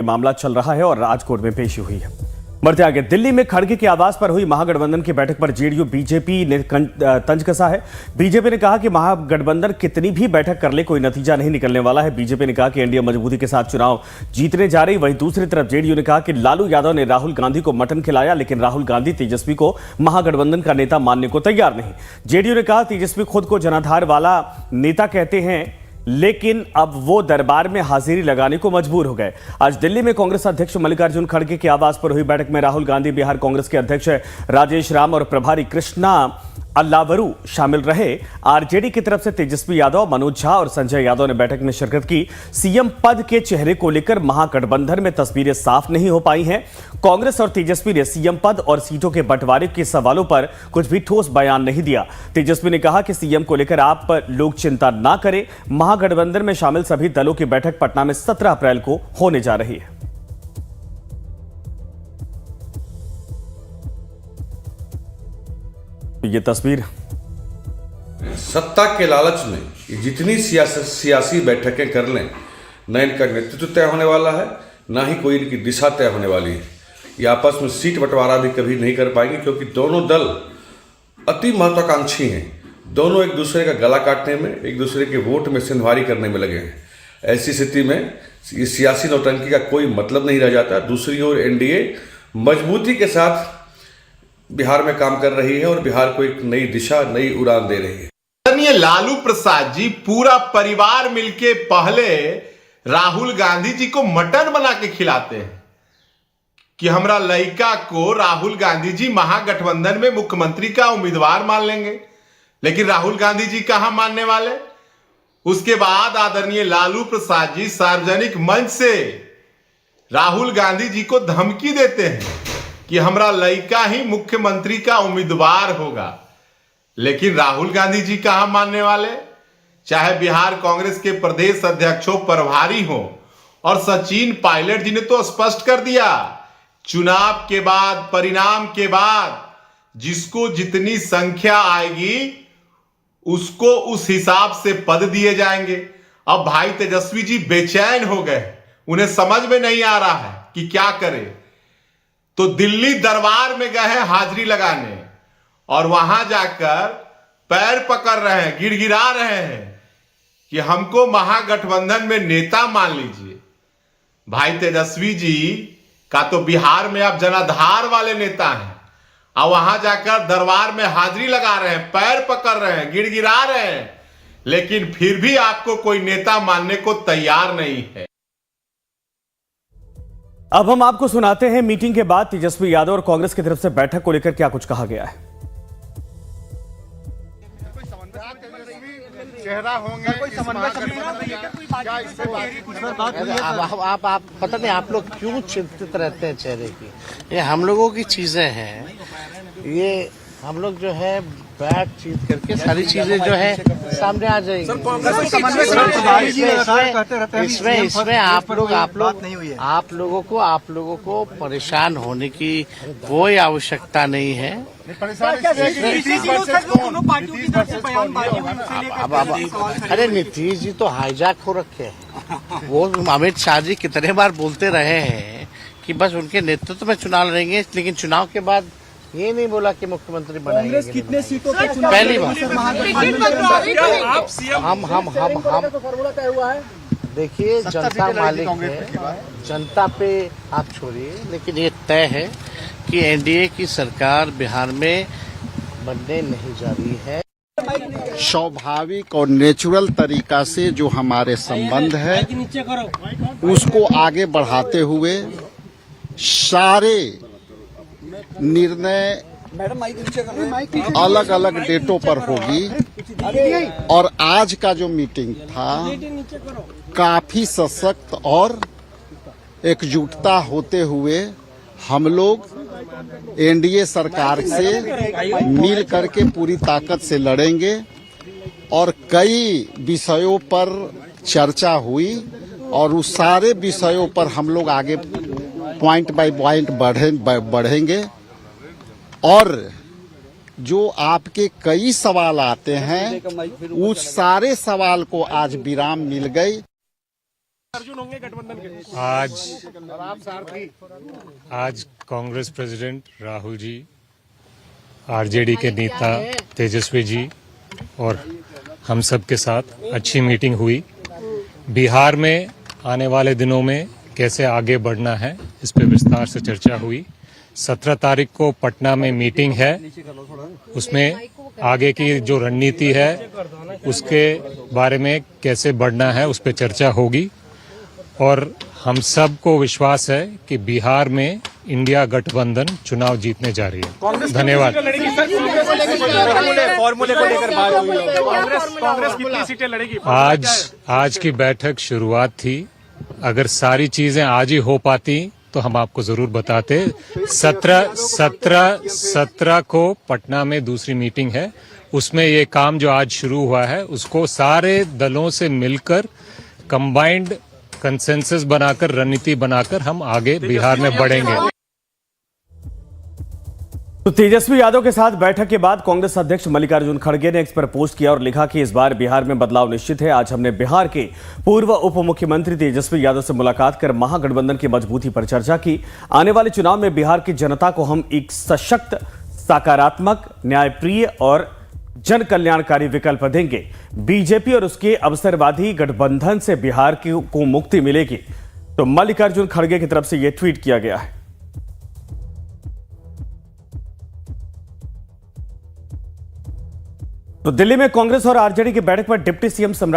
मामला चल रहा है और राजकोट में पेशी हुई है। बढ़ते आगे, दिल्ली में खड़गे के आवास पर हुई महागठबंधन की बैठक पर जेडीयू बीजेपी ने तंज कसा है। बीजेपी ने कहा कि महागठबंधन कितनी भी बैठक कर ले कोई नतीजा नहीं निकलने वाला है। बीजेपी ने कहा कि एनडीए मजबूती के साथ चुनाव जीतने जा रही। वहीं दूसरी तरफ जेडीयू ने कहा कि लालू यादव ने राहुल गांधी को मटन खिलाया, लेकिन राहुल गांधी तेजस्वी को महागठबंधन का नेता मानने को तैयार नहीं। जेडीयू ने कहा तेजस्वी खुद को जनाधार वाला नेता कहते हैं, लेकिन अब वो दरबार में हाजिरी लगाने को मजबूर हो गए। आज दिल्ली में कांग्रेस अध्यक्ष मल्लिकार्जुन खड़गे के आवास पर हुई बैठक में राहुल गांधी, बिहार कांग्रेस के अध्यक्ष राजेश राम और प्रभारी कृष्णा अल्लावरू शामिल रहे। आरजेडी की तरफ से तेजस्वी यादव, मनोज झा और संजय यादव ने बैठक में शिरकत की। सीएम पद के चेहरे को लेकर महागठबंधन में तस्वीरें साफ नहीं हो पाई हैं। कांग्रेस और तेजस्वी ने सीएम पद और सीटों के बंटवारे के सवालों पर कुछ भी ठोस बयान नहीं दिया। तेजस्वी ने कहा कि सीएम को लेकर आप लोग चिंता ना करें। महागठबंधन में शामिल सभी दलों की बैठक पटना में 17 अप्रैल को होने जा रही है। ये तस्वीर सत्ता के लालच में जितनी सियासी बैठकें कर लें, न इनका नेतृत्व तय होने वाला है, ना ही कोई इनकी दिशा तय होने वाली है। ये आपस में सीट बंटवारा भी कभी नहीं कर पाएंगे, क्योंकि दोनों दल अति महत्वाकांक्षी हैं। दोनों एक दूसरे का गला काटने में, एक दूसरे के वोट में सिंधवारी करने में लगे हैं। ऐसी स्थिति में ये सियासी नौटंकी का कोई मतलब नहीं रह जाता। दूसरी ओर एनडीए मजबूती के साथ बिहार में काम कर रही है और बिहार को एक नई दिशा, नई उड़ान दे रही है। आदरणीय लालू प्रसाद जी पूरा परिवार मिलके पहले राहुल गांधी जी को मटन बना के खिलाते हैं कि हमरा लड़का को राहुल गांधी जी महागठबंधन में मुख्यमंत्री का उम्मीदवार मान लेंगे, लेकिन राहुल गांधी जी कहां मानने वाले। उसके बाद आदरणीय लालू प्रसाद जी सार्वजनिक मंच से राहुल गांधी जी को धमकी देते हैं कि हमरा लड़का ही मुख्यमंत्री का उम्मीदवार होगा, लेकिन राहुल गांधी जी कहां मानने वाले। चाहे बिहार कांग्रेस के प्रदेश अध्यक्षों प्रभारी हो और सचिन पायलट जी ने तो स्पष्ट कर दिया, चुनाव के बाद, परिणाम के बाद जिसको जितनी संख्या आएगी उसको उस हिसाब से पद दिए जाएंगे। अब भाई तेजस्वी जी बेचैन हो गए, उन्हें समझ में नहीं आ रहा है कि क्या करें, तो दिल्ली दरबार में गए हैं हाजिरी लगाने और वहां जाकर पैर पकड़ रहे हैं, गिड़गिड़ा रहे हैं कि हमको महागठबंधन में नेता मान लीजिए। भाई तेजस्वी जी का तो बिहार में आप जनाधार वाले नेता हैं, और वहां जाकर दरबार में हाजिरी लगा रहे हैं, पैर पकड़ रहे हैं, गिड़गिड़ा रहे हैं, लेकिन फिर भी आपको कोई नेता मानने को तैयार नहीं है। अब हम आपको सुनाते हैं मीटिंग के बाद तेजस्वी यादव और कांग्रेस की तरफ से बैठक को लेकर क्या कुछ कहा गया है। चेहरा होंगे, कोई समन्वय आप पता नहीं आप लोग क्यों चिंतित रहते हैं चेहरे की। ये हम लोगों की चीजें हैं, ये हम लोग जो है बातचीत करके सारी चीजें जो है सामने आ जाएगी। इसमें आप लोगों को परेशान होने की कोई आवश्यकता नहीं है। अरे नीतीश जी तो हाईजैक हो रखे हैं। वो अमित शाह जी कितने बार बोलते रहे हैं कि बस उनके नेतृत्व में चुनाव लड़ेंगे, लेकिन चुनाव के बाद ये नहीं बोला कि मुख्यमंत्री बनाएंगे। कांग्रेस कितने सीटों पे चुनाव पहली बार हम देखिए, जनता मालिक है, जनता पे आप छोड़िए, लेकिन ये तय है कि एनडीए की सरकार बिहार में बनने नहीं जा रही है। स्वाभाविक और नेचुरल तरीका से जो हमारे संबंध है उसको आगे बढ़ाते हुए सारे निर्णय अलग अलग डेटों पर होगी। और आज का जो मीटिंग था काफी सशक्त और एकजुटता होते हुए हम लोग एनडीए सरकार से मिल करके पूरी ताकत से लड़ेंगे। और कई विषयों पर चर्चा हुई और उस सारे विषयों पर हम लोग आगे पॉइंट बाय पॉइंट बढ़ेंगे। और जो आपके कई सवाल आते हैं उस सारे सवाल को आज विराम मिल गई। आज कांग्रेस प्रेसिडेंट राहुल जी, आरजेडी के नेता तेजस्वी जी और हम सब के साथ अच्छी मीटिंग हुई। बिहार में आने वाले दिनों में कैसे आगे बढ़ना है इस पे विस्तार से चर्चा हुई। 17 तारीख को पटना में मीटिंग है, उसमें आगे की जो रणनीति है उसके बारे में कैसे बढ़ना है उस पे चर्चा होगी। और हम सब को विश्वास है कि बिहार में इंडिया गठबंधन चुनाव जीतने जा रही है। धन्यवाद। फॉर्मूले को लेकर बात हुई है। कांग्रेस कितनी सीटें लड़ेगी? आज की बैठक शुरुआत थी। अगर सारी चीजें आज ही हो पाती तो हम आपको जरूर बताते। 17 को पटना में दूसरी मीटिंग है, उसमें ये काम जो आज शुरू हुआ है उसको सारे दलों से मिलकर कंबाइंड कंसेंसस बनाकर रणनीति बनाकर हम आगे बिहार में बढ़ेंगे। तो तेजस्वी यादव के साथ बैठक के बाद कांग्रेस अध्यक्ष मल्लिकार्जुन खड़गे ने एक्स पर पोस्ट किया और लिखा कि इस बार बिहार में बदलाव निश्चित है। आज हमने बिहार के पूर्व उप मुख्यमंत्री तेजस्वी यादव से मुलाकात कर महागठबंधन की मजबूती पर चर्चा की। आने वाले चुनाव में बिहार की जनता को हम एक सशक्त, सकारात्मक, न्यायप्रिय और जन कल्याणकारी विकल्प देंगे। बीजेपी और उसके अवसरवादी गठबंधन से बिहार को मुक्ति मिलेगी। तो मल्लिकार्जुन खड़गे की तरफ से यह ट्वीट किया गया है। तो दिल्ली में कांग्रेस और आरजेडी की बैठक पर डिप्टी सीएम सम्राट